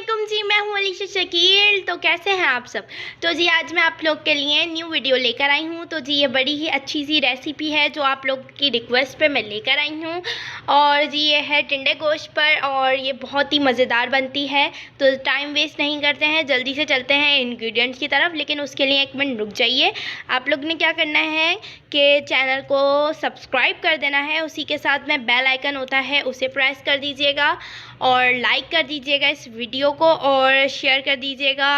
अस्सलामुअलैकुम जी, मैं हूँ अलीशा शकील। तो कैसे हैं आप सब। तो जी आज मैं आप लोग के लिए न्यू वीडियो लेकर आई हूँ। तो जी ये बड़ी ही अच्छी सी रेसिपी है जो आप लोग की रिक्वेस्ट पे मैं लेकर आई हूँ। और जी ये है टिंडे गोश्त पर और ये बहुत ही मज़ेदार बनती है। तो टाइम वेस्ट नहीं करते हैं, जल्दी से चलते हैं इंग्रेडिएंट्स की तरफ। लेकिन उसके लिए एक मिनट रुक जाइए। आप लोग ने क्या करना है कि चैनल को सब्सक्राइब कर देना है, उसी के साथ में बेल आइकन होता है उसे प्रेस कर दीजिएगा और लाइक कर दीजिएगा इस वीडियो को और शेयर कर दीजिएगा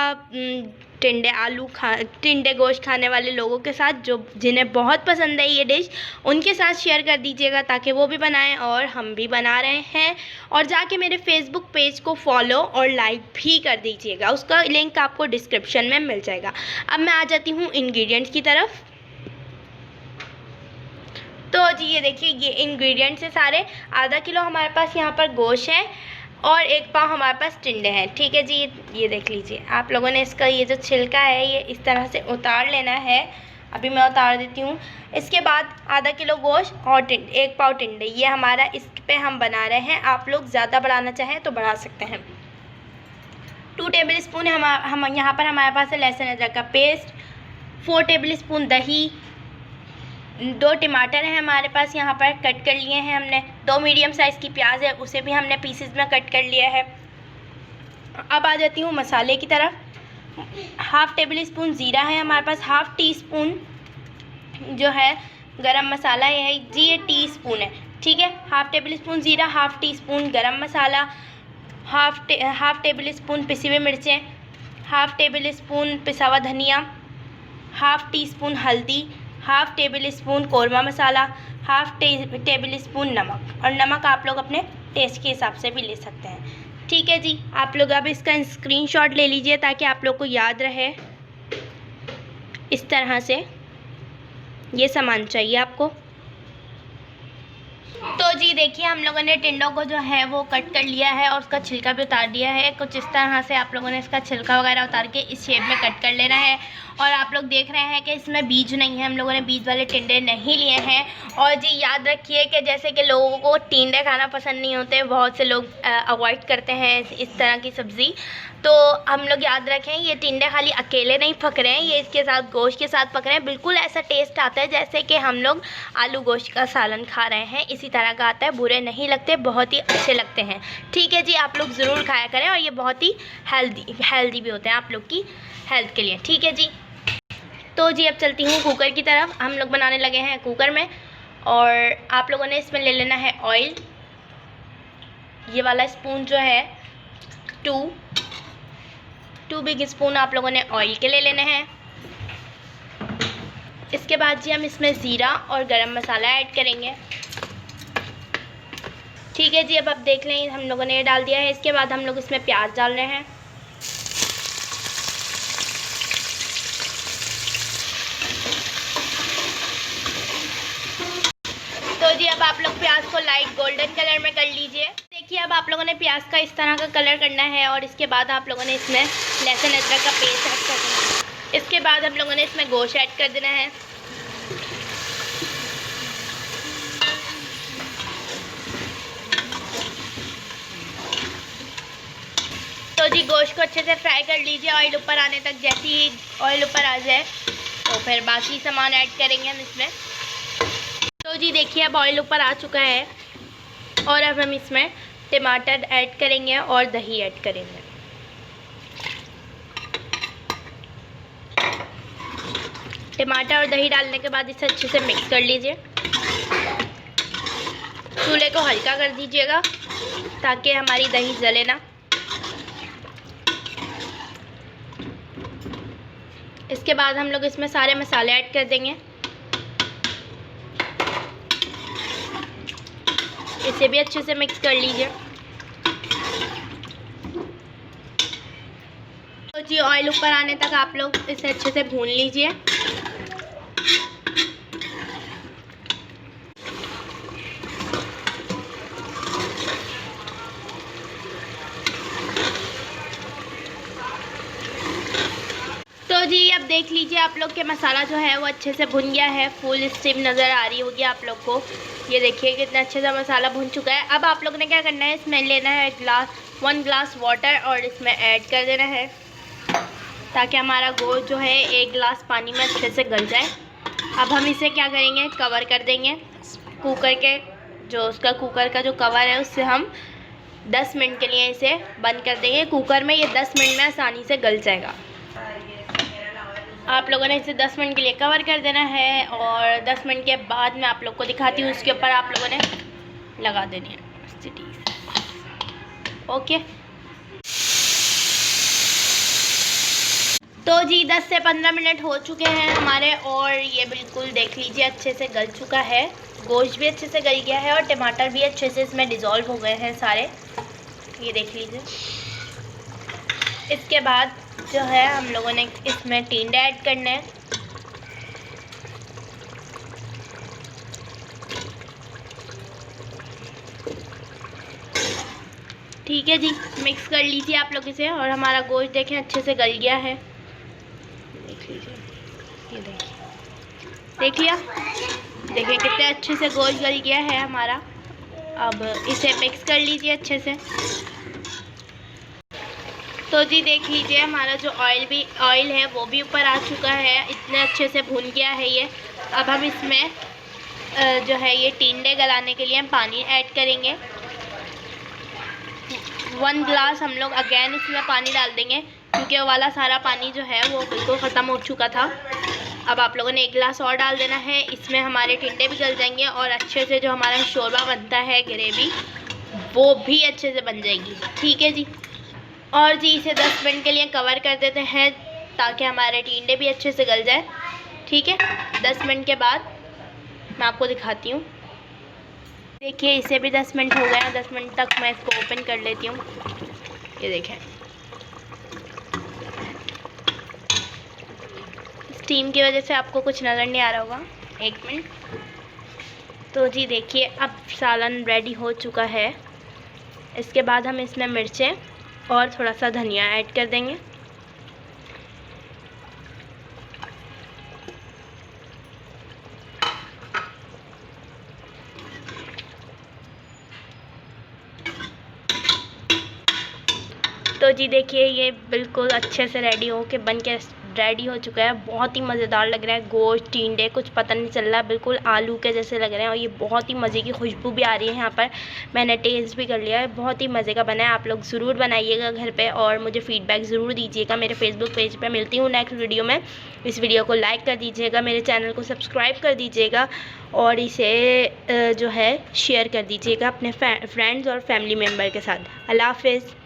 टिंडे गोश्त खाने वाले लोगों के साथ, जो जिन्हें बहुत पसंद है ये डिश, उनके साथ शेयर कर दीजिएगा ताकि वो भी बनाएं और हम भी बना रहे हैं। और जाके मेरे फेसबुक पेज को फॉलो और लाइक भी कर दीजिएगा, उसका लिंक आपको डिस्क्रिप्शन में मिल जाएगा। अब मैं आ जाती हूँ इंग्रेडिएंट्स की तरफ। तो जी ये देखिए ये इंग्रेडिएंट्स है सारे। आधा किलो हमारे पास यहाँ पर गोश्त है और 1 पाव हमारे पास टिंडे हैं। ठीक है जी, ये देख लीजिए। आप लोगों ने इसका ये जो छिलका है ये इस तरह से उतार लेना है। अभी मैं उतार देती हूँ। इसके बाद आधा किलो गोश्त और 1 पाव टिंडे, ये हमारा इस पे हम बना रहे हैं। आप लोग ज़्यादा बढ़ाना चाहें तो बढ़ा सकते हैं। 2 टेबल स्पून हम यहाँ पर हमारे पास है लहसुन अदरक का पेस्ट, 4 टेबल स्पून दही, 2 टमाटर हैं हमारे पास यहाँ पर कट कर लिए हैं हमने, 2 मीडियम साइज़ की प्याज है उसे भी हमने पीसेस में कट कर लिया है। अब आ जाती हूँ मसाले की तरफ। 1/2 टेबल स्पून ज़ीरा है हमारे पास, 1/2 टी स्पून जो है गरम मसाला है जी, ये टी स्पून है। ठीक है, 1/2 टेबल स्पून ज़ीरा, 1/2 टी स्पून गरम मसाला, 1/2 टेबल स्पून पिसी हुई मिर्चें, 1/2 टेबल स्पून पिसा हुआ धनिया, 1/2 टी स्पून हल्दी, 1/2 टेबल स्पून कौरमा मसाला, 1/2 टेबल स्पून नमक। और नमक आप लोग अपने टेस्ट के हिसाब से भी ले सकते हैं। ठीक है जी, आप लोग अब इसका स्क्रीनशॉट ले लीजिए ताकि आप लोग को याद रहे। इस तरह से ये सामान चाहिए आपको। तो जी देखिए हम लोगों ने टिंडों को जो है वो कट कर लिया है और उसका छिलका भी उतार दिया है। कुछ इस तरह से आप लोगों ने इसका छिलका वगैरह उतार के इस शेप में कट कर लेना है। और आप लोग देख रहे हैं कि इसमें बीज नहीं है, हम लोगों ने बीज वाले टिंडे नहीं लिए हैं। और जी याद रखिए कि जैसे कि लोगों को टिंडे खाना पसंद नहीं होते, बहुत से लोग अवॉइड करते हैं इस तरह की सब्ज़ी, तो हम लोग याद रखें ये टिंडे खाली अकेले नहीं पक रहे हैं, ये इसके साथ गोश्त के साथ पक रहे हैं। बिल्कुल ऐसा टेस्ट आता है जैसे कि हम लोग आलू गोश्त का सालन खा रहे हैं, इसी तरह का आता है। बुरे नहीं लगते, बहुत ही अच्छे लगते हैं। ठीक है जी, आप लोग ज़रूर खाया करें और ये बहुत ही हेल्दी भी होते हैं आप लोग की हेल्थ के लिए। ठीक है जी, तो जी अब चलती हूँ कुकर की तरफ। हम लोग बनाने लगे हैं कुकर में और आप लोगों ने इसमें ले लेना है ऑयल। ये वाला स्पून जो है 2 बिग स्पून आप लोगों ने ऑयल के ले लेने हैं। इसके बाद जी हम इसमें ज़ीरा और गरम मसाला ऐड करेंगे। ठीक है जी, अब आप देख लें हम लोगों ने ये डाल दिया है। इसके बाद हम लोग इसमें प्याज डाल रहे हैं। तो जी अब आप लोग प्याज को लाइट गोल्डन कलर में कर लीजिए। देखिए अब आप लोगों ने प्याज का इस तरह का कलर करना है और इसके बाद आप लोगों ने इसमें लहसुन अदरक का पेस्ट ऐड कर देना है। इसके बाद हम लोगों ने इसमें गोश्त ऐड कर देना है। तो जी गोश्त को अच्छे से फ्राई कर लीजिए ऑयल ऊपर आने तक। जैसे ही ऑयल ऊपर आ जाए तो फिर बाकी सामान ऐड करेंगे हम इसमें। तो जी देखिए अब ऑयल ऊपर आ चुका है और अब हम इसमें टमाटर ऐड करेंगे और दही ऐड करेंगे। टमाटर और दही डालने के बाद इसे अच्छे से मिक्स कर लीजिए। चूल्हे को हल्का कर दीजिएगा ताकि हमारी दही जले ना। इसके बाद हम लोग इसमें सारे मसाले ऐड कर देंगे। इसे भी अच्छे से मिक्स कर लीजिए। तो जी ऑयल ऊपर आने तक आप लोग इसे अच्छे से भून लीजिए। तो जी अब देख लीजिए आप लोग के मसाला जो है वो अच्छे से भुन गया है। फुल स्टीम नज़र आ रही होगी आप लोग को। ये देखिए कितना अच्छे से मसाला भुन चुका है। अब आप लोग ने क्या करना है, इसमें लेना है 1 ग्लास वाटर और इसमें ऐड कर देना है ताकि हमारा गोश्त जो है 1 गिलास पानी में अच्छे से गल जाए। अब हम इसे क्या करेंगे, कवर कर देंगे कुकर के, जो उसका कुकर का जो कवर है उससे हम 10 मिनट के लिए इसे बंद कर देंगे कुकर में। ये 10 मिनट में आसानी से गल जाएगा। आप लोगों ने इसे 10 मिनट के लिए कवर कर देना है और 10 मिनट के बाद मैं आप लोग को दिखाती हूँ। उसके ऊपर आप लोगों ने लगा देनी है ओके। तो जी 10 से 15 मिनट हो चुके हैं हमारे और ये बिल्कुल देख लीजिए अच्छे से गल चुका है। गोश्त भी अच्छे से गल गया है और टमाटर भी अच्छे से इसमें डिज़ोल्व हो गए हैं सारे, ये देख लीजिए। इसके बाद जो है हम लोगों ने इसमें टिंडे ऐड करने हैं। ठीक है जी, मिक्स कर लीजिए आप लोग इसे। और हमारा गोश्त देखें अच्छे से गल गया है, देख लीजिए, ये देख लिया, देखिए कितने अच्छे से गोश्त गल गया है हमारा। अब इसे मिक्स कर लीजिए अच्छे से। तो जी देख लीजिए हमारा जो ऑयल है वो भी ऊपर आ चुका है, इतने अच्छे से भुन गया है ये। अब हम इसमें जो है ये टिंडे गलाने के लिए हम पानी ऐड करेंगे। 1 गिलास हम लोग अगेन इसमें पानी डाल देंगे क्योंकि वो वाला सारा पानी जो है वो बिल्कुल ख़त्म हो चुका था। अब आप लोगों ने 1 गिलास और डाल देना है। इसमें हमारे टिंडे भी गल जाएंगे और अच्छे से जो हमारा शोरबा बनता है ग्रेवी वो भी अच्छे से बन जाएगी। ठीक है जी। और जी इसे 10 मिनट के लिए कवर कर देते हैं ताकि हमारे टिंडे भी अच्छे से गल जाए। ठीक है, 10 मिनट के बाद मैं आपको दिखाती हूँ। देखिए इसे भी 10 मिनट हो गए हैं। 10 मिनट तक मैं इसको ओपन कर लेती हूँ। ये देखें, स्टीम की वजह से आपको कुछ नज़र नहीं आ रहा होगा। 1 मिनट। तो जी देखिए अब सालन रेडी हो चुका है। इसके बाद हम इसमें मिर्चें और थोड़ा सा धनिया ऐड कर देंगे। तो जी देखिए ये बिल्कुल अच्छे से रेडी हो के बन के रेडी हो चुका है। बहुत ही मज़ेदार लग रहा है। गोश्त टिंडे कुछ पता नहीं चल रहा, बिल्कुल आलू के जैसे लग रहे हैं और ये बहुत ही मज़े की खुशबू भी आ रही है। यहाँ पर मैंने टेस्ट भी कर लिया है, बहुत ही मज़े का बना है। आप लोग ज़रूर बनाइएगा घर पे और मुझे फ़ीडबैक ज़रूर दीजिएगा मेरे फेसबुक पेज पे। मिलती हूँ नेक्स्ट वीडियो में। इस वीडियो को लाइक कर दीजिएगा, मेरे चैनल को सब्सक्राइब कर दीजिएगा और इसे जो है शेयर कर दीजिएगा अपने फ्रेंड्स और फैमिली मेम्बर के साथ। अल्लाह हाफ़िज़।